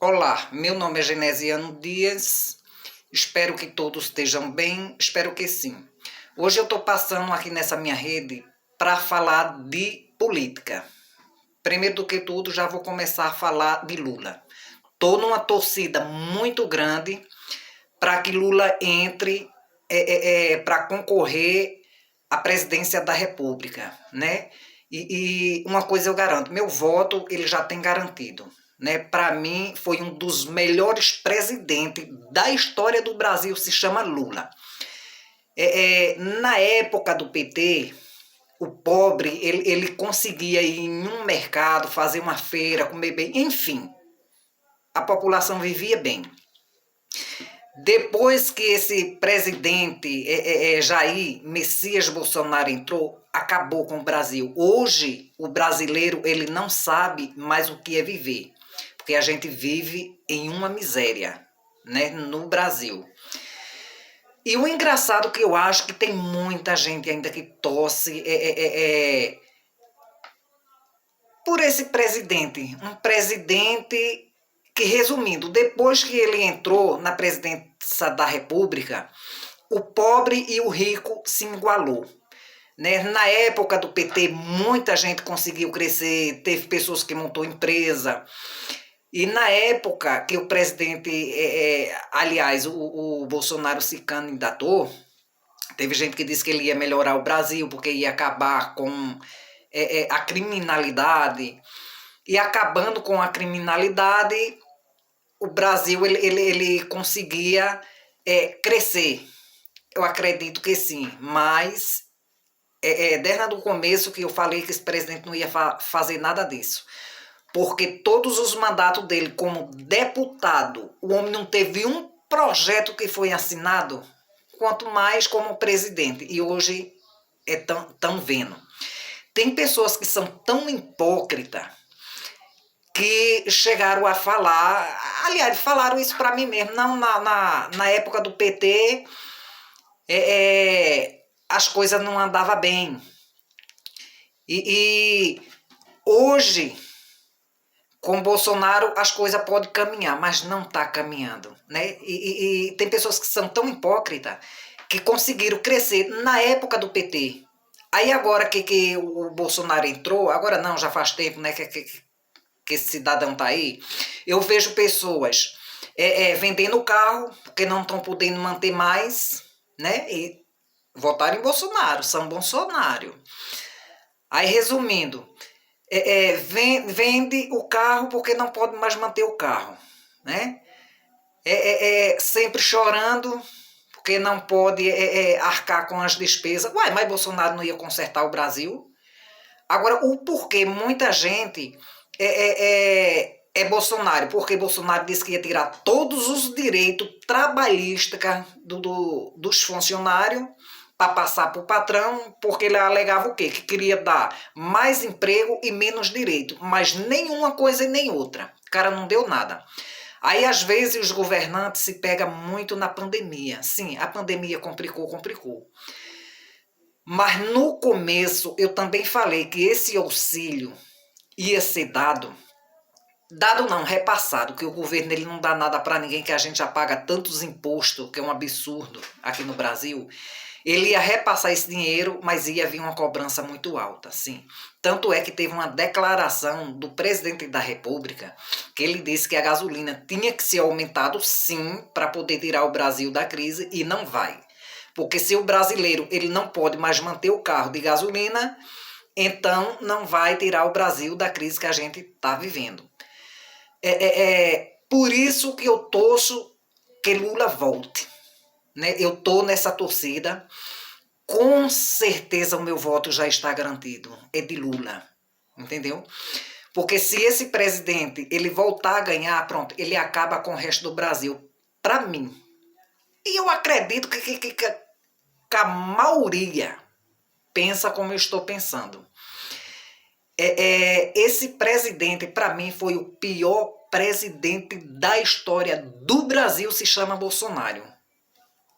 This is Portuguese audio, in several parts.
Olá, meu nome é Genesiano Dias, espero que todos estejam bem, espero que sim. Hoje eu estou passando aqui nessa minha rede para falar de política. Primeiro do que tudo, já vou começar a falar de Lula. Estou numa torcida muito grande para que Lula entre para concorrer à presidência da República, né? E uma coisa eu garanto, meu voto ele já tem garantido, né? Para mim foi um dos melhores presidentes da história do Brasil, se chama Lula. Na época do PT, o pobre ele conseguia ir em um mercado, fazer uma feira, comer bem, enfim, a população vivia bem. Depois que esse presidente Jair Messias Bolsonaro entrou, acabou com o Brasil. Hoje, o brasileiro ele não sabe mais o que é viver, porque a gente vive em uma miséria, né, no Brasil. E o engraçado que eu acho que tem muita gente ainda que torce por esse presidente. Um presidente que, resumindo, depois que ele entrou na presidência da República, o pobre e o rico se igualou. Né? Na época do PT, muita gente conseguiu crescer, teve pessoas que montou empresa. E na época que o presidente, aliás, o Bolsonaro se candidatou, teve gente que disse que ele ia melhorar o Brasil, porque ia acabar com a criminalidade. E acabando com a criminalidade, o Brasil ele conseguia crescer. Eu acredito que sim, mas desde o começo que eu falei que esse presidente não ia fazer nada disso. Porque todos os mandatos dele como deputado, o homem não teve um projeto que foi assinado, quanto mais como presidente. E hoje estão vendo. Tem pessoas que são tão hipócritas que chegaram a falar, aliás, falaram isso para mim mesmo, não na época do PT, as coisas não andavam bem. E hoje, com Bolsonaro, as coisas podem caminhar, mas não está caminhando. Né? E tem pessoas que são tão hipócritas que conseguiram crescer na época do PT. Aí agora que o Bolsonaro entrou, agora não, já faz tempo, né, que esse cidadão está aí, eu vejo pessoas vendendo o carro, porque não estão podendo manter mais, né? E votaram em Bolsonaro, são Bolsonaro. Aí, resumindo, vende o carro porque não pode mais manter o carro, né? Sempre chorando porque não pode arcar com as despesas. Uai, mas Bolsonaro não ia consertar o Brasil? Agora, o porquê muita gente é Bolsonaro, porque Bolsonaro disse que ia tirar todos os direitos trabalhistas dos funcionários para passar para o patrão, porque ele alegava o quê? Que queria dar mais emprego e menos direito, mas nenhuma coisa e nem outra. O cara não deu nada. Aí, às vezes, os governantes se pegam muito na pandemia. Sim, a pandemia complicou. Mas no começo eu também falei que esse auxílio ia ser dado não, repassado, que o governo ele não dá nada para ninguém, que a gente já paga tantos impostos, que é um absurdo aqui no Brasil. Ele ia repassar esse dinheiro, mas ia vir uma cobrança muito alta, sim. Tanto é que teve uma declaração do presidente da República, que ele disse que a gasolina tinha que ser aumentado sim, para poder tirar o Brasil da crise, e não vai. Porque se o brasileiro ele não pode mais manter o carro de gasolina, então não vai tirar o Brasil da crise que a gente está vivendo. Por isso que eu torço que Lula volte. Né? Eu estou nessa torcida. Com certeza o meu voto já está garantido. É de Lula. Entendeu? Porque se esse presidente ele voltar a ganhar, pronto, ele acaba com o resto do Brasil. Para mim. E eu acredito que a maioria pensa como eu estou pensando. Esse presidente, para mim, foi o pior presidente da história do Brasil, se chama Bolsonaro.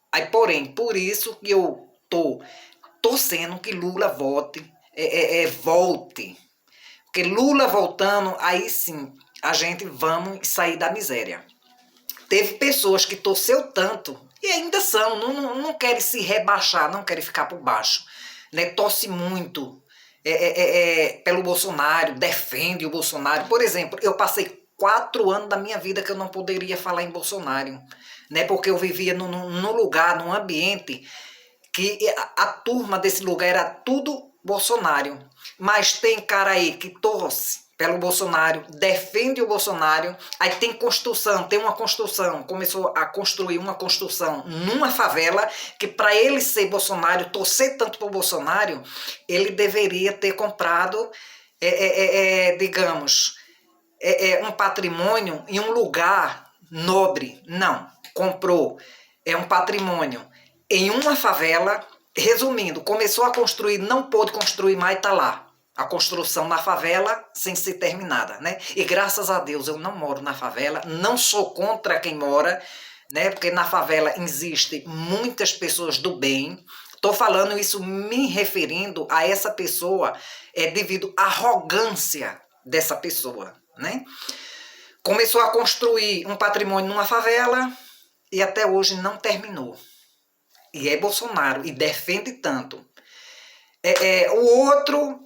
Aí, porém, por isso que eu tô torcendo que Lula volte. Porque Lula voltando, aí sim, a gente vamos sair da miséria. Teve pessoas que torceu tanto, e ainda são, não querem se rebaixar, não querem ficar por baixo, né? Torce muito pelo Bolsonaro, defende o Bolsonaro. Por exemplo, eu passei 4 anos da minha vida que eu não poderia falar em Bolsonaro, né? Porque eu vivia num lugar, num ambiente que a turma desse lugar era tudo Bolsonaro. Mas tem cara aí que torce pelo Bolsonaro, defende o Bolsonaro, aí tem construção, tem uma construção, começou a construir uma construção numa favela, que para ele ser Bolsonaro, torcer tanto para o Bolsonaro, ele deveria ter comprado, digamos, um patrimônio em um lugar nobre. Não, comprou um patrimônio em uma favela. Resumindo, começou a construir, não pôde construir mais, está lá. A construção na favela sem ser terminada, né? E graças a Deus eu não moro na favela, não sou contra quem mora, né? Porque na favela existem muitas pessoas do bem. Estou falando isso me referindo a essa pessoa devido à arrogância dessa pessoa, né? Começou a construir um patrimônio numa favela e até hoje não terminou. E é Bolsonaro e defende tanto. O outro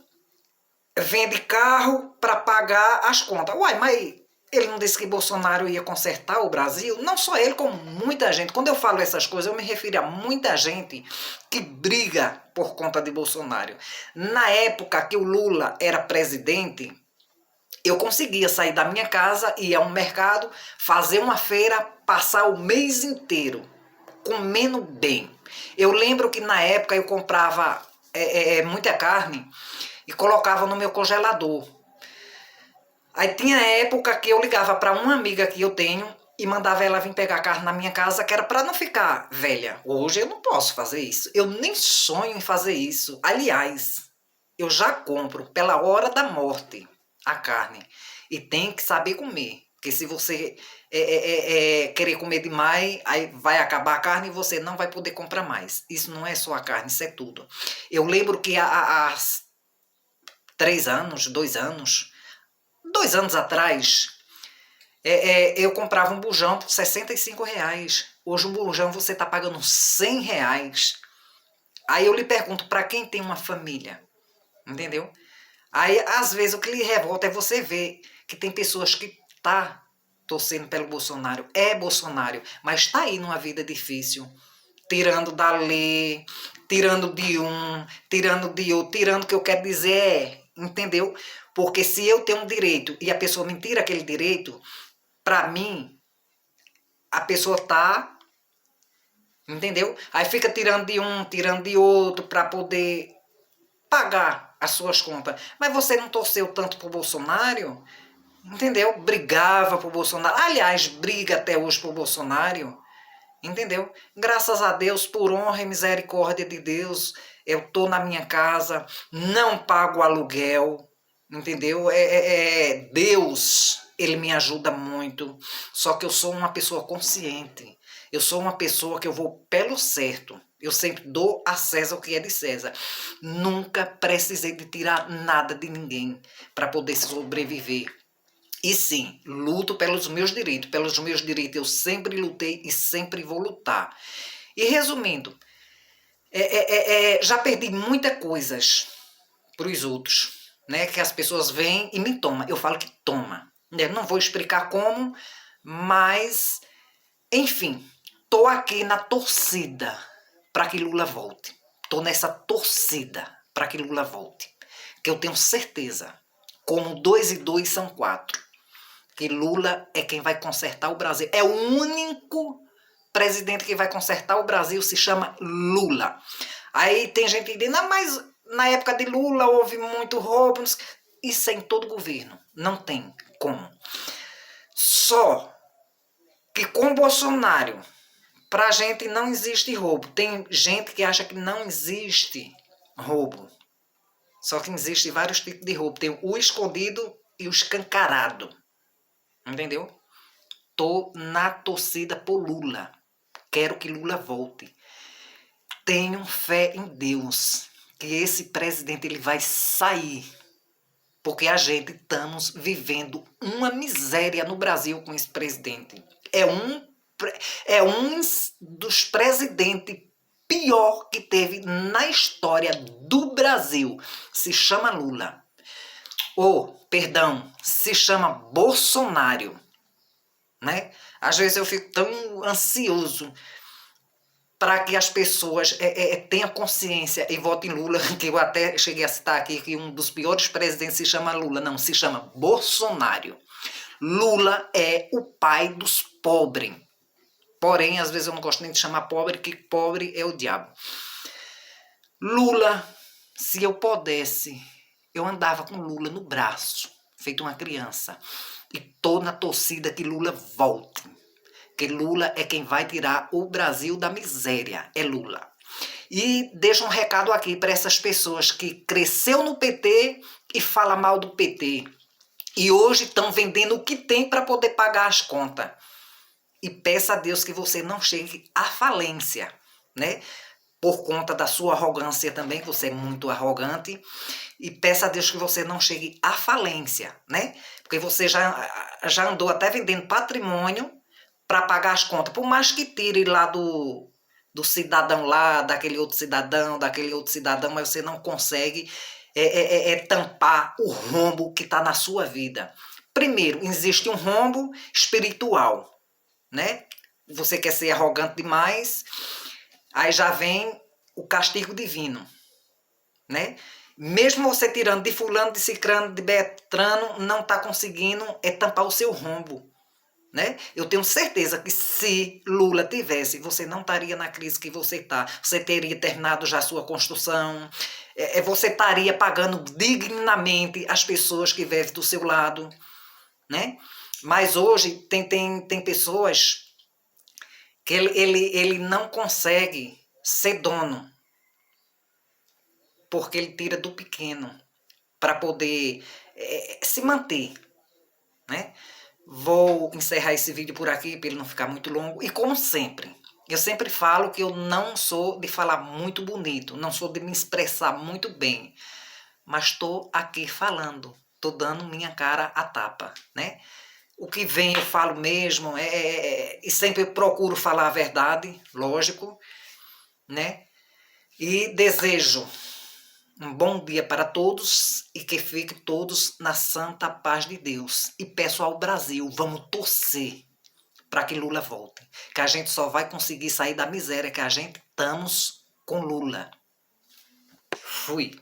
vende carro para pagar as contas. Uai, mas ele não disse que Bolsonaro ia consertar o Brasil? Não só ele, como muita gente. Quando eu falo essas coisas, eu me refiro a muita gente que briga por conta de Bolsonaro. Na época que o Lula era presidente, eu conseguia sair da minha casa, ir a um mercado, fazer uma feira, passar o mês inteiro comendo bem. Eu lembro que na época eu comprava muita carne e colocava no meu congelador. Aí tinha época que eu ligava para uma amiga que eu tenho e mandava ela vir pegar carne na minha casa, que era para não ficar velha. Hoje eu não posso fazer isso. Eu nem sonho em fazer isso. Aliás, eu já compro pela hora da morte a carne. E tem que saber comer. Porque se você querer comer demais, aí vai acabar a carne e você não vai poder comprar mais. Isso não é só a carne, isso é tudo. Eu lembro que há 3 anos, 2 anos atrás, eu comprava um bujão por R$ 65. Hoje um bujão você está pagando R$ 100. Aí eu lhe pergunto, para quem tem uma família? Entendeu? Aí, às vezes, o que lhe revolta é você ver que tem pessoas que tá torcendo pelo Bolsonaro, é Bolsonaro, mas está aí numa vida difícil, tirando da lei, tirando de um, tirando de outro, tirando o que eu quero dizer, entendeu? Porque se eu tenho um direito e a pessoa me tira aquele direito, para mim, a pessoa tá, entendeu? Aí fica tirando de um, tirando de outro para poder pagar as suas contas. Mas você não torceu tanto pro Bolsonaro? Entendeu? Brigava pro Bolsonaro. Aliás, briga até hoje pro Bolsonaro. Entendeu? Graças a Deus, por honra e misericórdia de Deus, eu tô na minha casa, não pago aluguel. Entendeu? Deus, ele me ajuda muito. Só que eu sou uma pessoa consciente. Eu sou uma pessoa que eu vou pelo certo. Eu sempre dou a César o que é de César. Nunca precisei de tirar nada de ninguém para poder sobreviver. E sim, luto pelos meus direitos. Pelos meus direitos eu sempre lutei e sempre vou lutar. E resumindo, já perdi muitas coisas para os outros, né? Que as pessoas vêm e me tomam. Eu falo que toma. Eu não vou explicar como, mas, enfim, tô aqui na torcida para que Lula volte. Tô nessa torcida para que Lula volte. Que eu tenho certeza, como 2 e 2 são 4, que Lula é quem vai consertar o Brasil. É o único presidente que vai consertar o Brasil, se chama Lula. Aí tem gente dizendo, mas na época de Lula houve muito roubo. Isso é em todo governo. Não tem como. Só que com Bolsonaro, pra gente não existe roubo. Tem gente que acha que não existe roubo. Só que existe vários tipos de roubo. Tem o escondido e o escancarado. Entendeu? Tô na torcida por Lula. Quero que Lula volte. Tenho fé em Deus que esse presidente ele vai sair. Porque a gente estamos vivendo uma miséria no Brasil com esse presidente. É um dos presidentes pior que teve na história do Brasil. Se chama Lula. Perdão, se chama Bolsonaro. Né? Às vezes eu fico tão ansioso para que as pessoas tenham consciência e votem em Lula, que eu até cheguei a citar aqui que um dos piores presidentes se chama Lula. Não, se chama Bolsonaro. Lula é o pai dos pobres. Porém, às vezes eu não gosto nem de chamar pobre, que pobre é o diabo. Lula, se eu pudesse, eu andava com Lula no braço, feito uma criança. E tô na torcida que Lula volte. Que Lula é quem vai tirar o Brasil da miséria. É Lula. E deixo um recado aqui para essas pessoas que cresceu no PT e fala mal do PT. E hoje estão vendendo o que tem para poder pagar as contas. E peça a Deus que você não chegue à falência, né? Por conta da sua arrogância também, que você é muito arrogante. E peça a Deus que você não chegue à falência, né? Porque você já andou até vendendo patrimônio para pagar as contas. Por mais que tire lá do cidadão lá, daquele outro cidadão, mas você não consegue tampar o rombo que está na sua vida. Primeiro, existe um rombo espiritual, né? Você quer ser arrogante demais, aí já vem o castigo divino, né? Mesmo você tirando de fulano, de cicrano, de betrano, não está conseguindo tampar o seu rombo, né? Eu tenho certeza que se Lula tivesse, você não estaria na crise que você está. Você teria terminado já a sua construção, você estaria pagando dignamente as pessoas que vivem do seu lado, né? Mas hoje tem pessoas que ele não consegue ser dono, porque ele tira do pequeno para poder se manter, né? Vou encerrar esse vídeo por aqui para ele não ficar muito longo. E como sempre, eu sempre falo que eu não sou de falar muito bonito, não sou de me expressar muito bem, mas estou aqui falando, estou dando minha cara a tapa, né? O que vem eu falo mesmo, e sempre procuro falar a verdade, lógico, né? E desejo um bom dia para todos e que fiquem todos na santa paz de Deus. E peço ao Brasil, vamos torcer para que Lula volte. Que a gente só vai conseguir sair da miséria que a gente estamos com Lula. Fui.